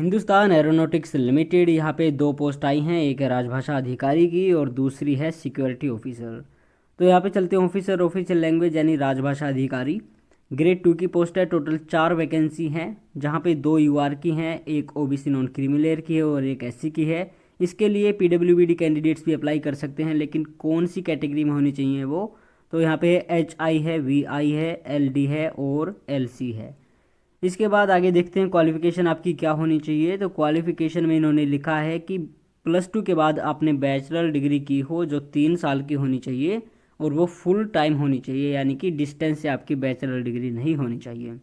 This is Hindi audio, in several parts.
हिंदुस्तान एरोनॉटिक्स लिमिटेड, यहाँ पे दो पोस्ट आई हैं, एक है राजभाषा अधिकारी की और दूसरी है सिक्योरिटी ऑफिसर। तो यहाँ पे चलते हैं ऑफिसर ऑफिशियल लैंग्वेज यानी राजभाषा अधिकारी। ग्रेड 2 की पोस्ट है। टोटल 4 वैकेंसी हैं, जहाँ पे 2 यूआर की हैं, एक ओबीसी नॉन क्रीमिलेयर की है और एक एससी की है। इसके लिए पीडब्ल्यूबीडी कैंडिडेट्स भी अप्लाई कर सकते हैं, लेकिन कौन सी कैटेगरी में होनी चाहिए वो, तो यहाँ पे HI है, VI है, LD है और LC है। इसके बाद आगे देखते हैं क्वालिफिकेशन आपकी क्या होनी चाहिए। तो क्वालिफिकेशन में इन्होंने लिखा है कि +2 के बाद आपने बैचलर डिग्री की हो जो 3 साल की होनी चाहिए और वो फुल टाइम होनी चाहिए, यानी कि डिस्टेंस से आपकी बैचलर डिग्री नहीं होनी चाहिए।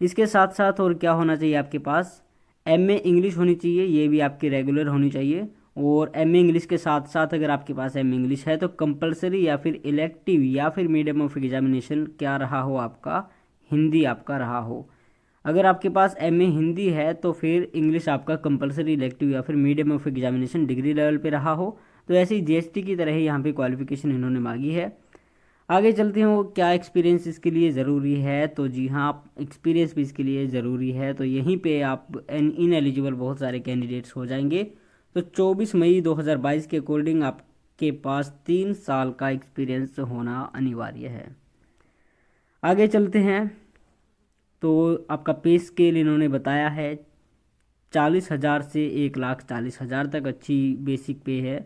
इसके साथ साथ और क्या होना चाहिए आपके पास, MA इंग्लिश होनी चाहिए, ये भी आपकी रेगुलर होनी चाहिए। और MA इंग्लिश के साथ साथ अगर आपके पास MA इंग्लिश है तो कंपलसरी या फिर इलेक्टिव या फिर मीडियम ऑफ एग्जामिनेशन क्या रहा हो आपका, हिंदी आपका रहा हो। अगर आपके पास MA हिंदी है तो फिर इंग्लिश आपका कंपलसरी इलेक्टिव या फिर medium of examination degree level पे रहा हो। तो ऐसे ही GST की तरह ही यहाँ पे क्वालिफिकेशन इन्होंने मांगी है। आगे चलते हैं, वो क्या एक्सपीरियंस इसके लिए ज़रूरी है। तो जी हाँ, एक्सपीरियंस भी इसके लिए ज़रूरी है। तो यहीं पे आप इन एलिजिबल बहुत सारे कैंडिडेट्स हो जाएंगे। तो 24 मई 2022 के अकॉर्डिंग आपके पास 3 साल का एक्सपीरियंस होना अनिवार्य है। आगे चलते हैं, तो आपका पे स्केल इन्होंने बताया है 40,000 से 1,40,000 तक अच्छी बेसिक पे है।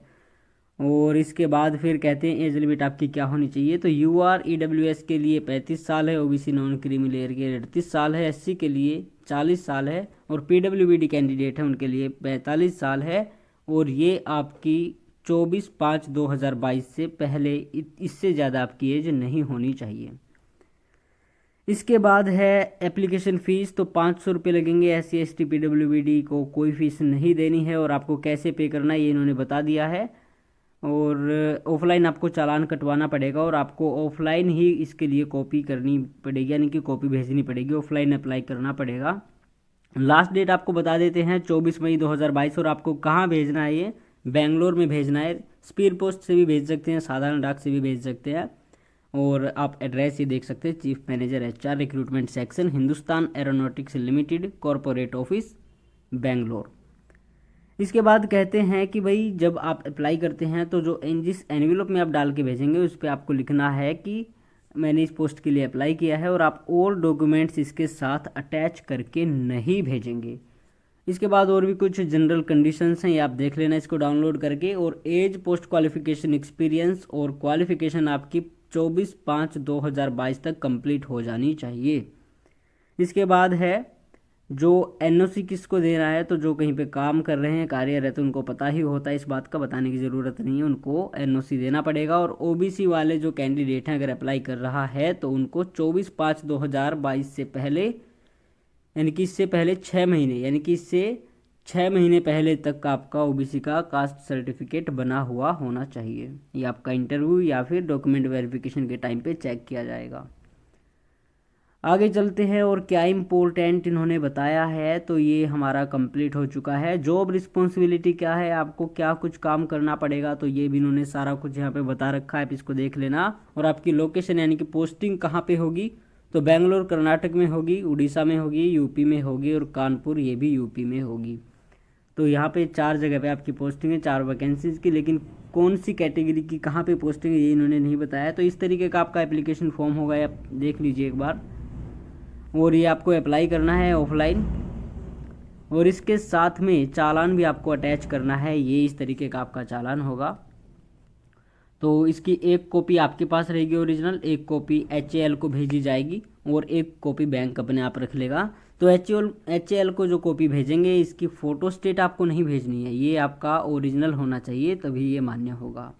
और इसके बाद फिर कहते हैं एज लिमिट आपकी क्या होनी चाहिए। तो UR EWS के लिए 35 साल है, OBC नॉन क्रीमी लेयर के 38 साल है, SC के लिए 40 साल है और PWBD कैंडिडेट है उनके लिए 45 साल है। और ये आपकी 24/5/2022 से पहले इससे ज़्यादा आपकी एज नहीं होनी चाहिए। इसके बाद है एप्लीकेशन फ़ीस। तो 500 रुपये लगेंगे। SC ST PWBD को कोई फ़ीस नहीं देनी है और आपको कैसे पे करना है ये इन्होंने बता दिया है। और ऑफलाइन आपको चालान कटवाना पड़ेगा और आपको ऑफलाइन ही इसके लिए कॉपी करनी पड़ेगी, यानी कि कॉपी भेजनी पड़ेगी, ऑफलाइन अप्लाई करना पड़ेगा। लास्ट डेट आपको बता देते हैं 24 मई 2022। और आपको कहाँ भेजना है, ये बेंगलोर में भेजना है। स्पीड पोस्ट से भी भेज सकते हैं, साधारण डाक से भी भेज सकते हैं। और आप एड्रेस ये देख सकते हैं, chief manager HR recruitment section, Hindustan aeronautics limited, corporate office, Bangalore. इसके बाद कहते हैं कि भाई जब आप अप्लाई करते हैं तो जो जिस एनवेलप में आप डाल के भेजेंगे उस पर आपको लिखना है कि मैंने इस पोस्ट के लिए अप्लाई किया है, और आप और डॉक्यूमेंट्स इसके साथ अटैच करके नहीं भेजेंगे। इसके बाद और भी कुछ जनरल कंडीशंस हैं, ये आप देख लेना इसको डाउनलोड करके। और एज, पोस्ट क्वालिफिकेशन, एक्सपीरियंस और क्वालिफिकेशन आपकी 24/5/2022 तक कंप्लीट हो जानी चाहिए। इसके बाद है जो NOC किसको देना है। तो जो कहीं पे काम कर रहे हैं, कार्यरत, उनको पता ही होता है, इस बात का बताने की ज़रूरत नहीं है, उनको NOC देना पड़ेगा। और OBC वाले जो कैंडिडेट हैं अगर अप्लाई कर रहा है तो उनको 24/5/2022 से पहले, यानी कि इससे पहले 6 महीने, यानी कि इससे 6 महीने पहले तक आपका OBC का कास्ट सर्टिफिकेट बना हुआ होना चाहिए। ये आपका इंटरव्यू या फिर डॉक्यूमेंट वेरिफिकेशन के टाइम पे चेक किया जाएगा। आगे चलते हैं, और क्या इम्पोर्टेंट इन्होंने बताया है। तो ये हमारा कंप्लीट हो चुका है। जॉब रिस्पॉन्सिबिलिटी क्या है, आपको क्या कुछ काम करना पड़ेगा, तो ये भी इन्होंने सारा कुछ यहाँ पे बता रखा है, आप इसको देख लेना। और आपकी लोकेशन यानी कि पोस्टिंग कहाँ पे होगी, तो बेंगलोर कर्नाटक में होगी, उड़ीसा में होगी, यूपी में होगी और कानपुर ये भी यूपी में होगी। तो यहाँ पे 4 जगह पे आपकी पोस्टिंग है, 4 वैकेंसीज की, लेकिन कौन सी कैटेगरी की कहाँ पे पोस्टिंग है ये इन्होंने नहीं बताया। तो इस तरीके का आपका एप्लीकेशन फॉर्म होगा, आप देख लीजिए एक बार। और ये आपको अप्लाई करना है ऑफलाइन, और इसके साथ में चालान भी आपको अटैच करना है। ये इस तरीके का आपका चालान होगा। तो इसकी एक कॉपी आपके पास रहेगी ओरिजिनल, एक कॉपी HAL को भेजी जाएगी और एक कॉपी बैंक अपने आप रख लेगा। तो HAL को जो कॉपी भेजेंगे इसकी फ़ोटो स्टेट आपको नहीं भेजनी है, ये आपका ओरिजिनल होना चाहिए, तभी ये मान्य होगा।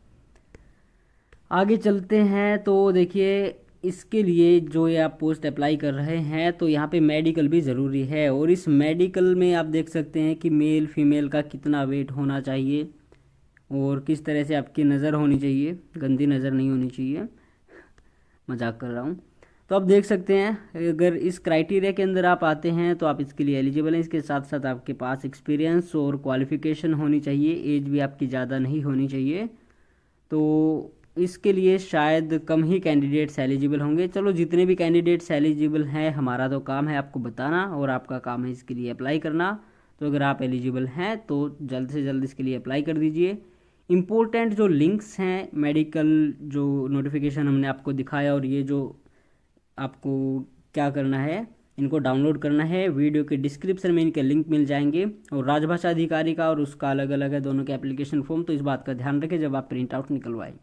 आगे चलते हैं, तो देखिए इसके लिए जो ये आप पोस्ट अप्लाई कर रहे हैं तो यहाँ पे मेडिकल भी ज़रूरी है। और इस मेडिकल में आप देख सकते हैं कि मेल फीमेल का कितना वेट होना चाहिए और किस तरह से आपकी नज़र होनी चाहिए, गंदी नज़र नहीं होनी चाहिए, मजाक कर रहा हूँ। तो आप देख सकते हैं अगर इस क्राइटेरिया के अंदर आप आते हैं तो आप इसके लिए एलिजिबल हैं। इसके साथ साथ आपके पास एक्सपीरियंस और क्वालिफिकेशन होनी चाहिए, एज भी आपकी ज़्यादा नहीं होनी चाहिए। तो इसके लिए शायद कम ही कैंडिडेट्स एलिजिबल होंगे। चलो जितने भी कैंडिडेट्स एलिजिबल हैं, हमारा तो काम है आपको बताना और आपका काम है इसके लिए अप्लाई करना। तो अगर आप एलिजिबल हैं तो जल्द से जल्द इसके लिए अप्लाई कर दीजिए। इम्पोर्टेंट जो लिंक्स हैं मेडिकल जो नोटिफिकेशन हमने आपको दिखाया, और ये जो आपको क्या करना है, इनको डाउनलोड करना है। वीडियो के डिस्क्रिप्शन में इनके लिंक मिल जाएंगे। और राजभाषा अधिकारी का और उसका अलग अलग है दोनों के एप्लीकेशन फॉर्म, तो इस बात का ध्यान रखें जब आप प्रिंट आउट निकलवाएं।